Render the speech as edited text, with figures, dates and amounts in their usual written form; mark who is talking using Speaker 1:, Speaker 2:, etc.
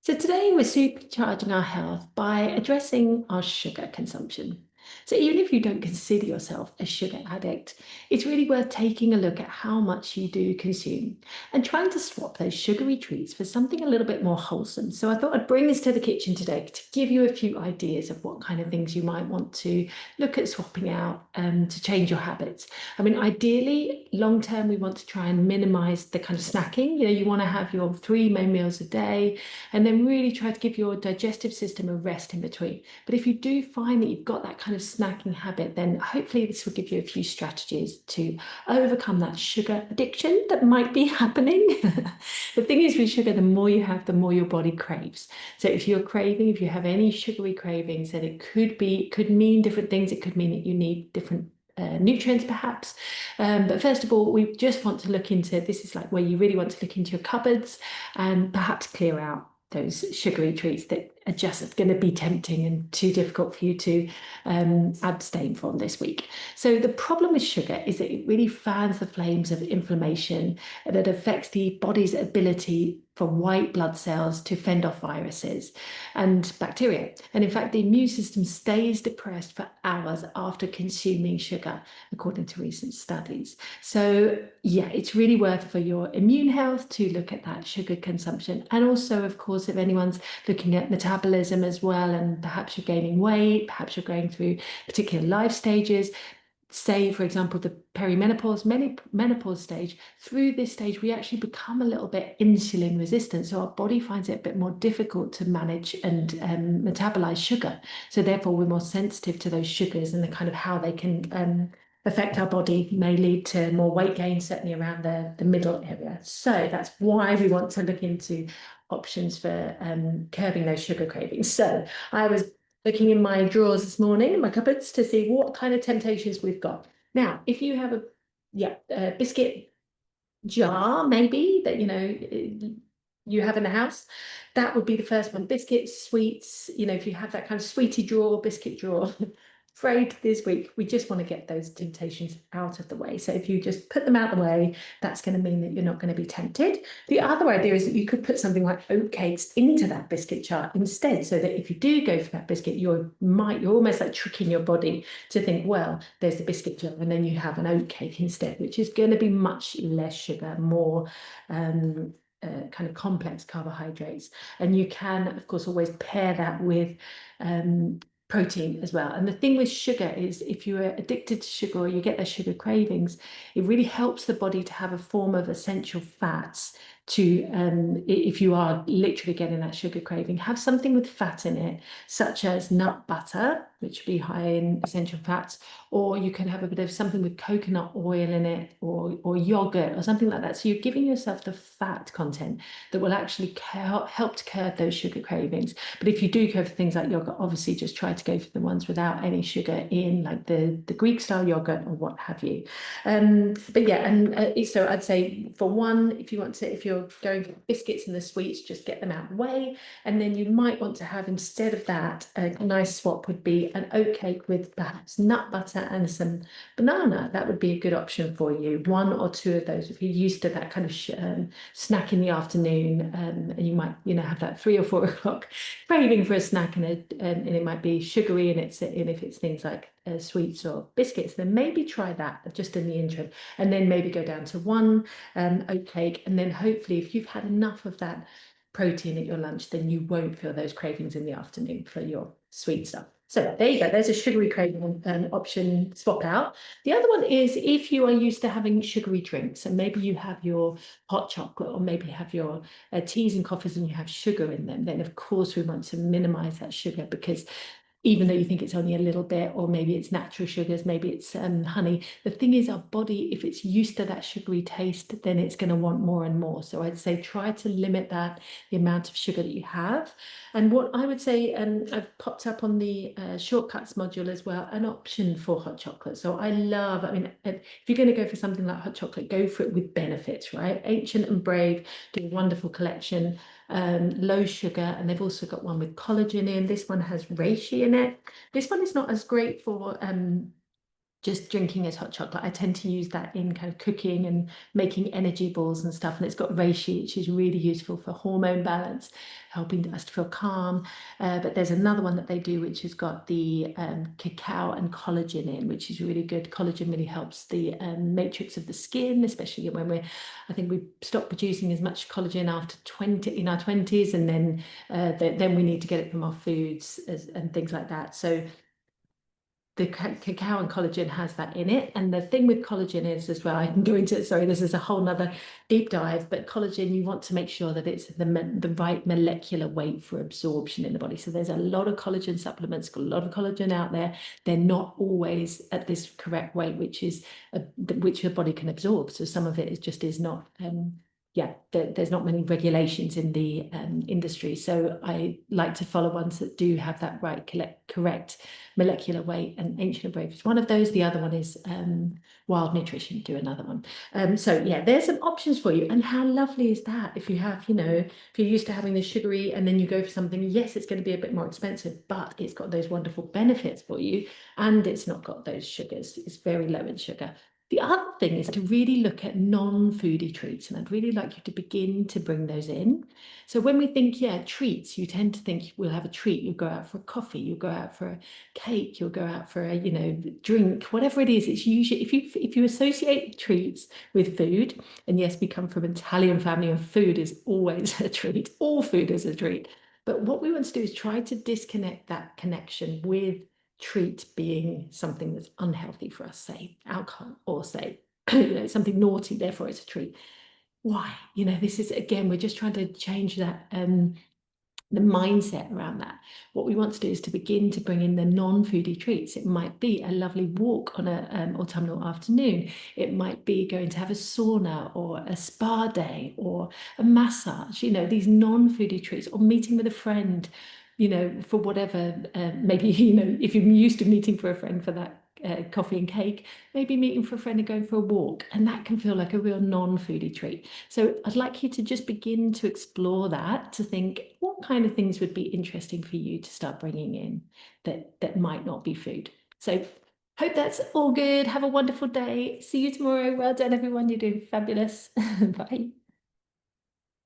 Speaker 1: So today we're supercharging our health by addressing our sugar consumption. So even if you don't consider yourself a sugar addict, it's really worth taking a look at how much you do consume and trying to swap those sugary treats for something a little bit more wholesome. So I thought I'd bring this to the kitchen today to give you a few ideas of what kind of things you might want to look at swapping out to change your habits. I mean, ideally, long term, we want to try and minimize the kind of snacking. You want to have your three main meals a day and then really try to give your digestive system a rest in between. But if you do find that you've got that kind of snacking habit, then hopefully this will give you a few strategies to overcome that sugar addiction that might be happening. The thing is with sugar, the more you have, the more your body craves. So if you're craving, if you have any sugary cravings, then it could mean different things. It could mean that you need different nutrients perhaps. But first of all, we just want to look into, this is like where you really want to look into your cupboards and perhaps clear out those sugary treats that are just going to be tempting and too difficult for you to abstain from this week. So the problem with sugar is that it really fans the flames of inflammation that affects the body's ability for white blood cells to fend off viruses and bacteria. And in fact, the immune system stays depressed for hours after consuming sugar, according to recent studies. So yeah, it's really worth for your immune health to look at that sugar consumption. And also, of course, if anyone's looking at metabolism as well, and perhaps you're gaining weight, perhaps you're going through particular life stages, say, for example, the menopause stage, through this stage, we actually become a little bit insulin resistant. So our body finds it a bit more difficult to manage and metabolize sugar. So therefore, we're more sensitive to those sugars and the kind of how they can affect our body, may lead to more weight gain, certainly around the middle area. So that's why we want to look into options for curbing those sugar cravings. So I was looking in my drawers this morning, in my cupboards, to see what kind of temptations we've got. Now, if you have a biscuit jar, maybe that you have in the house, that would be the first one. Biscuits, sweets, if you have that kind of sweetie drawer, biscuit drawer. Afraid this week we just want to get those temptations out of the way. So if you just put them out of the way, that's going to mean that you're not going to be tempted. The other idea is that you could put something like oatcakes into that biscuit jar instead, so that if you do go for that biscuit, you're almost like tricking your body to think, well, there's the biscuit jar, and then you have an oatcake instead, which is going to be much less sugar, more kind of complex carbohydrates. And you can, of course, always pair that with protein as well. And the thing with sugar is, if you are addicted to sugar or you get those sugar cravings, it really helps the body to have a form of essential fats to, if you are literally getting that sugar craving, have something with fat in it, such as nut butter, which would be high in essential fats, or you can have a bit of something with coconut oil in it, or yogurt or something like that. So you're giving yourself the fat content that will actually help to curb those sugar cravings. But if you do go for things like yogurt, obviously just try to go for the ones without any sugar in, like the Greek style yogurt or what have you. But yeah, and so I'd say for one, if you're going for biscuits and the sweets, just get them out of the way. And then you might want to have, instead of that, a nice swap would be an oatcake with perhaps nut butter and some banana. That would be a good option for you. One or two of those, if you're used to that kind of snack in the afternoon, and you might have that 3 or 4 o'clock craving for a snack, and it might be sugary, and if it's things like sweets or biscuits, then maybe try that just in the interim, and then maybe go down to one oatcake, and then hopefully if you've had enough of that protein at your lunch, then you won't feel those cravings in the afternoon for your sweet stuff. So there you go, there's a sugary craving option swap out. The other one is if you are used to having sugary drinks, and maybe you have your hot chocolate, or maybe have your teas and coffees and you have sugar in them, then of course we want to minimize that sugar, because even though you think it's only a little bit, or maybe it's natural sugars, maybe it's honey. The thing is, our body, if it's used to that sugary taste, then it's going to want more and more. So I'd say try to limit the amount of sugar that you have. And what I would say, and I've popped up on the shortcuts module as well, an option for hot chocolate. So I mean, if you're going to go for something like hot chocolate, go for it with benefits, right? Ancient and Brave do a wonderful collection, low sugar, and they've also got one with collagen in. This one has reishi in it. This one is not as great for just drinking as hot chocolate. I tend to use that in kind of cooking and making energy balls and stuff. And it's got reishi, which is really useful for hormone balance, helping us to feel calm. But there's another one that they do, which has got the cacao and collagen in, which is really good. Collagen really helps the matrix of the skin, especially when I think we stop producing as much collagen after 20 in our 20s, and then we need to get it from our foods and things like that. So the cacao and collagen has that in it. And the thing with collagen is as well, I can go into it, sorry, this is a whole nother deep dive, but collagen, you want to make sure that it's the right molecular weight for absorption in the body. So there's a lot of collagen supplements, got a lot of collagen out there. They're not always at this correct weight, which your body can absorb. So some of it is not yeah, there's not many regulations in the industry. So I like to follow ones that do have that right correct molecular weight, and Ancient and Brave is one of those. The other one is Wild Nutrition, do another one. So yeah, there's some options for you. And how lovely is that? If you have, if you're used to having the sugary and then you go for something, yes, it's going to be a bit more expensive, but it's got those wonderful benefits for you, and it's not got those sugars. It's very low in sugar. The other thing is to really look at non-foodie treats, and I'd really like you to begin to bring those in. So when we think, yeah, treats, you tend to think we'll have a treat, you'll go out for a coffee, you'll go out for a cake, you'll go out for a, drink, whatever it is. It's usually, if you associate treats with food, and yes, we come from an Italian family and food is always a treat, all food is a treat. But what we want to do is try to disconnect that connection with treat being something that's unhealthy for us, say alcohol, or say something naughty, therefore it's a treat. Why? This is, again, we're just trying to change that the mindset around that. What we want to do is to begin to bring in the non-foodie treats. It might be a lovely walk on a autumnal afternoon. It might be going to have a sauna or a spa day or a massage, these non-foodie treats, or meeting with a friend, for whatever, maybe, if you're used to meeting for a friend for that coffee and cake, maybe meeting for a friend and going for a walk, and that can feel like a real non-foodie treat. So I'd like you to just begin to explore that, to think what kind of things would be interesting for you to start bringing in that might not be food. So hope that's all good. Have a wonderful day. See you tomorrow. Well done, everyone. You're doing fabulous. Bye.